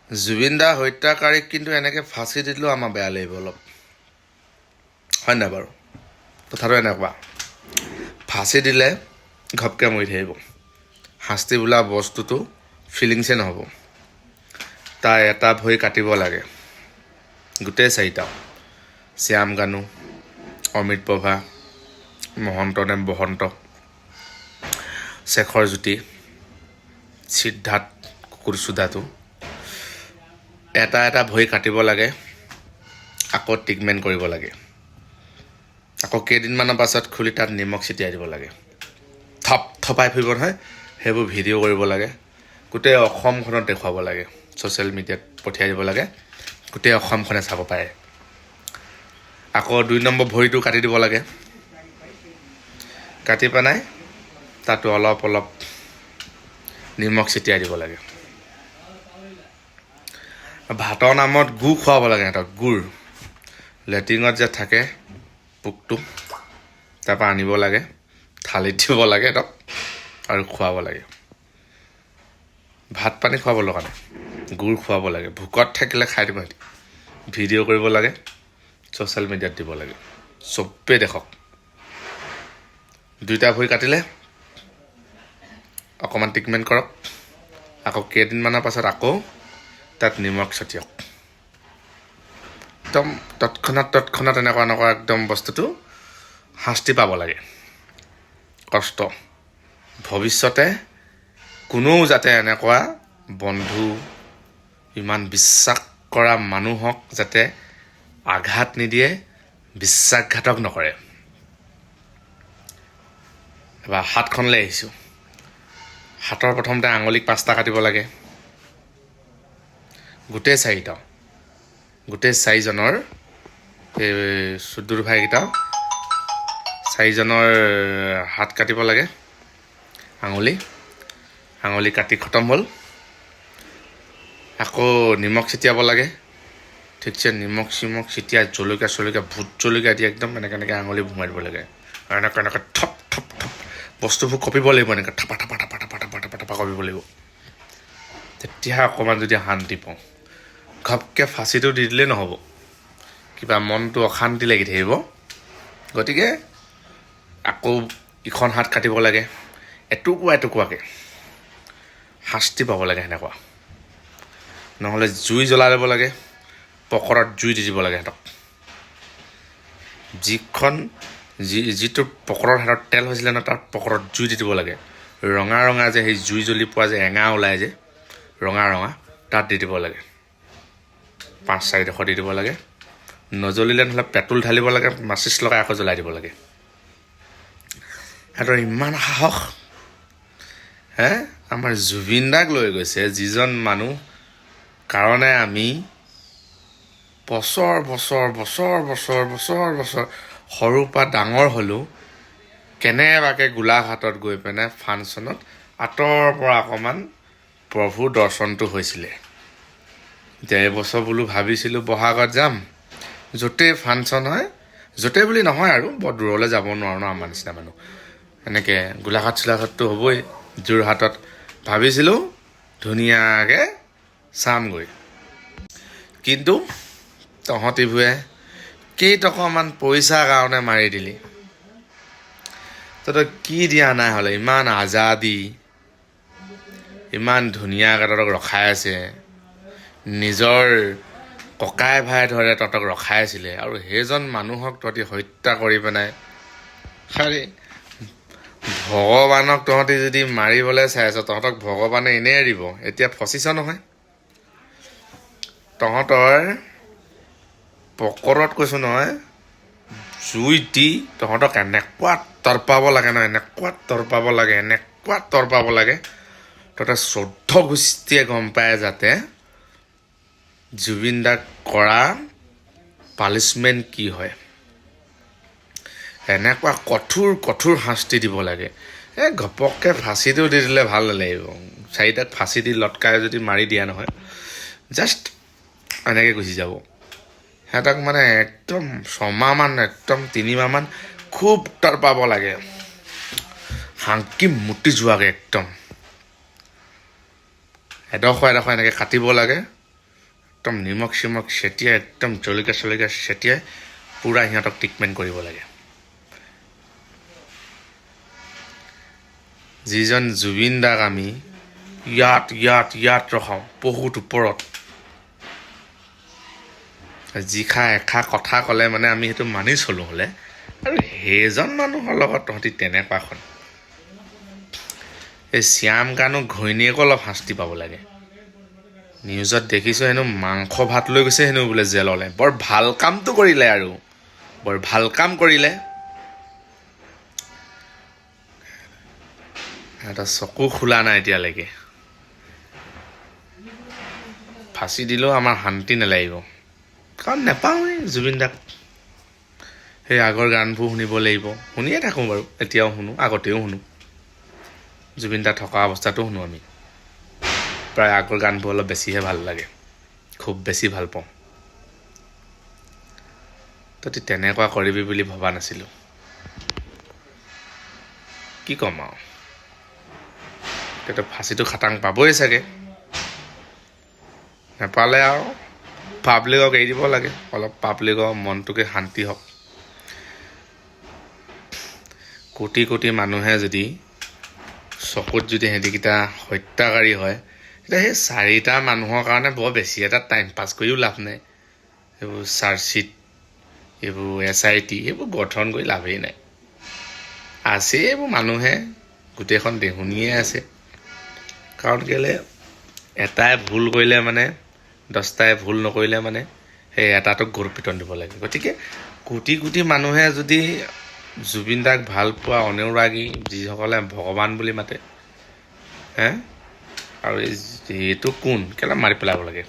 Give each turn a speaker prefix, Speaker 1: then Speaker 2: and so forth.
Speaker 1: জুবিন দা হত্যাকাৰীক কিন্তু এনেকৈ ফাঁচি দিলেও আমাৰ বেয়া লাগিব অলপ, হয় নাই বাৰু? কথাটো এনেকুৱা, ফাঁচি দিলে ঘপকৈ মৰি থাকিব, শাস্তি বোলা বস্তুটো ফিলিংছে নহ'ব। তাৰ এটা ভৰি কাটিব লাগে, গোটেই চাৰিটা, শ্যাম গানু, অমিত প্ৰভা, মহন্ত নে বসন্ত, শেখৰ জ্যোতি, সিদ্ধাৰ্থ কুকুৰচোদাটো, এটা এটা ভৰি কাটিব লাগে, আকৌ ট্ৰিটমেণ্ট কৰিব লাগে, আকৌ কেইদিনমানৰ পাছত খুলি তাত নিমখ ছিটিয়াই দিব লাগে, থপাই ফুৰিব নহয়, সেইবোৰ ভিডিঅ' কৰিব লাগে, গোটেই অসমখনত দেখুৱাব লাগে, ছ'চিয়েল মিডিয়াত পঠিয়াই দিব লাগে, গোটেই অসমখনে চাব পাৰে। আকৌ 2 নম্বৰ ভৰিটো কাটি দিব লাগে, কাটি পেলাই তাতো অলপ অলপ নিমখ ছিটিয়াই দিব লাগে। ভাতৰ নামত গুড় খুৱাব লাগে সিহঁতক, গুড় লেট্ৰিনত যে থাকে পোকটো, তাৰপৰা আনিব লাগে, থালিত দিব লাগে সিহঁতক আৰু খুৱাব লাগে। ভাত পানী খুৱাব লগা নাই, গুড় খুৱাব লাগে, ভোকত থাকিলে খাই দিব সিহঁতি, ভিডিঅ' কৰিব লাগে, ছ'চিয়েল মিডিয়াত দিব লাগে, চবেই দেখক। 2টা ভৰি কাটিলে অকণমান ট্ৰিটমেণ্ট কৰক, আকৌ কেইদিনমানৰ পাছত আকৌ তাত নিমখ ছটিয়াওক, একদম তৎক্ষণাত এনেকুৱা একদম বস্তুটো শাস্তি পাব লাগে, কষ্ট। ভৱিষ্যতে কোনেও যাতে এনেকুৱা বন্ধু, ইমান বিশ্বাস কৰা মানুহক যাতে আঘাত নিদিয়ে, বিশ্বাসঘাতক নকৰে। এবাৰ হাতখনলৈ আহিছোঁ, হাতৰ প্ৰথমতে আঙুলিক 5টা কাটিব লাগে, গোটেই 4টা, গোটেই 4জনৰ এই চুদুৰ ভাইকেইটা 4জনৰ হাত কাটিব লাগে, আঙুলি কাটি খতম হ'ল। আকৌ নিমখ ছিটিয়াব লাগে, ঠিকছে নিমখ চিমখ ছিটিয়াই জলকীয়া ভোট জলকীয়া দি একদম এনেকৈ আঙুলি ভুমাই দিব লাগে, এনেকৈ থপ বস্তুবোৰ কঁপিব লাগিব, এনেকৈ থাপা কঁপিব লাগিব, তেতিয়া অকণমান যদি শান্তি পাওঁ। ঘপকৈ ফাঁচিটো দি দিলেই নহ'ব, কিবা মনটো অশান্তি লাগি থাকিব। গতিকে আকৌ ইখন হাত কাটিব লাগে, এটুকুৰাকৈ শাস্তি পাব লাগে সেনেকুৱা। নহ'লে জুই জ্বলাই ল'ব লাগে, পকৰত জুই দি দিব লাগে সিহঁতক। যিটো পকৰৰ হাতত তেল হৈছিলে ন, তাত পকৰত জুই দি দিব লাগে, ৰঙা যে সেই জুই জ্বলি পোৱা যে এঙা ওলাই যে ৰঙা তাত দি দিব লাগে, 5-4 ডোখৰ দি দিব লাগে। নজ্বলিলে নহ'লে পেট্ৰল ঢালিব লাগে, মাচিছ লগাই আকৌ জ্বলাই দিব লাগে। সিহঁতৰ ইমান সাহস, আমাৰ জুবিন দাক লৈ গৈছে, যিজন মানুহ কাৰণে আমি বছৰ সৰুৰ পৰা ডাঙৰ হ'লোঁ, কেনেবাকৈ গোলাঘাটত গৈ পেলাই ফাংচনত আঁতৰৰ পৰা অকণমান প্ৰভুৰ দৰ্শনটো হৈছিলে। এতিয়া এইবছৰ বোলো ভাবিছিলোঁ বহাগত যাম, য'তেই ফাংচন হয়, য'তেই বুলি নহয় আৰু বৰ দূৰলৈ যাব নোৱাৰোঁ ন আমাৰ নিচিনা মানুহ, এনেকৈ গোলাঘাটতো হ'বই, যোৰহাটত ভাবিছিলোঁ ধুনীয়াকৈ চামগৈ। কিন্তু তহঁতিবোৰে কেইটকামান পইচাৰ কাৰণে মাৰি দিলি। তহঁতক কি দিয়া নাই হ'লে, ইমান আজাদী, ইমান ধুনীয়াকৈ তহঁতক ৰখাই আছে, নিজৰ ককাই ভাই ধৰে তহঁতক ৰখাই আছিলে, আৰু সেইজন মানুহক তহঁতি হত্যা কৰি পেলাই খালি ভগৱানক তহঁতি যদি মাৰিবলৈ চাইছ, তহঁতক ভগৱানে এনেই এৰিব? এতিয়া ফচিছ নহয়। তহঁতৰ পকৰত কৈছোঁ নহয়, জুই দি তহঁতক এনেকুৱা তৰপাব লাগে ন, এনেকুৱা তৰপাব লাগে তহঁতে 14 গোষ্ঠীয়ে গম পায় যাতে জুবিন দাক কৰা পানিছমেণ্ট কি হয়। এনেকুৱা কঠোৰ শাস্তি দিব লাগে। ঘপককৈ ফাঁচিটো দি দিলে ভাল নালাগিব, 4টাক ফাঁচি দি লটকাই যদি মাৰি দিয়া নহয়, জাষ্ট এনেকৈ গুচি যাব। সিহঁতক মানে একদম 6 মাহমান, একদম 3 মাহমান খুব তৰপাব লাগে, হাংকি মুতি যোৱাকৈ একদম এডোখৰ এনেকৈ কাটিব লাগে, একদম নিমখ চিমখ ছটিয়াই একদম জলকীয়া চলকীয়া ছটিয়াই পূৰা সিহঁতক ট্ৰিটমেণ্ট কৰিব লাগে। যিজন জুবিন দাক আমি ইয়াত ৰখাওঁ বহুত ওপৰত, এষাৰ কথা ক'লে মানে আমি সেইটো মানি চলোঁ হ'লে, আৰু সেইজন মানুহৰ লগত তহঁতি তেনেকুৱাখন এই শ্যাম কানু ঘৈণীয়েকো অলপ শাস্তি পাব লাগে। নিউজত দেখিছোঁ হেনো মাংস ভাত লৈ গৈছে হেনো বোলে জেললৈ। বৰ ভাল কামটো কৰিলে, আৰু বৰ ভাল কাম কৰিলে। এটা চকু খোলা নাই এতিয়ালৈকে। ফাঁচি দিলেও আমাৰ শান্তি নালাগিব, কাৰণ নেপাওঁৱেই জুবিন দাক। সেই আগৰ গানবোৰ শুনিব লাগিব, শুনিয়ে থাকোঁ বাৰু, এতিয়াও শুনো, আগতেও শুনো। জুবিন দা থকা অৱস্থাটো শুনো আমি। প্ৰায় আগৰ গানবোৰ অলপ বেছিহে ভাল লাগে, খুব বেছি ভাল পাওঁ। তহঁতি তেনেকুৱা কৰিবি বুলি ভবা নাছিলোঁ। কি ক'ম আৰু, তেতিয়া ফাঁচিটো খাটাং পাবই চাগে। নেপালে আৰু পাব্লিকক এৰি দিব লাগে, অলপ পাব্লিকৰ মনটোকে শান্তি হওক। কোটি কোটি মানুহে যদি চকুত যদি সিহঁতিকেইটা হত্যাকাৰী হয়, তেতিয়া সেই 4টা মানুহৰ কাৰণে বৰ বেছি এটা টাইম পাছ কৰিও লাভ নাই। এইবোৰ চাৰ্জশ্বিট, এইবোৰ SIT এইবোৰ গঠন কৰি লাভেই নাই। আছে এইবোৰ মানুহে গোটেইখন দেহুনিয়ে আছে। কাৰণ কেলৈ এটাই ভুল কৰিলে মানে 10টাই ভুল নকৰিলে মানে সেই এটাটোক গৰু পিটন দিব লাগে। গতিকে কোটি কোটি মানুহে যদি জুবিন দাক ভাল পোৱা অনুৰাগী, যিসকলে ভগৱান বুলি মাতে, আৰু এইটো কোন কেলৈ মাৰি পেলাব লাগে।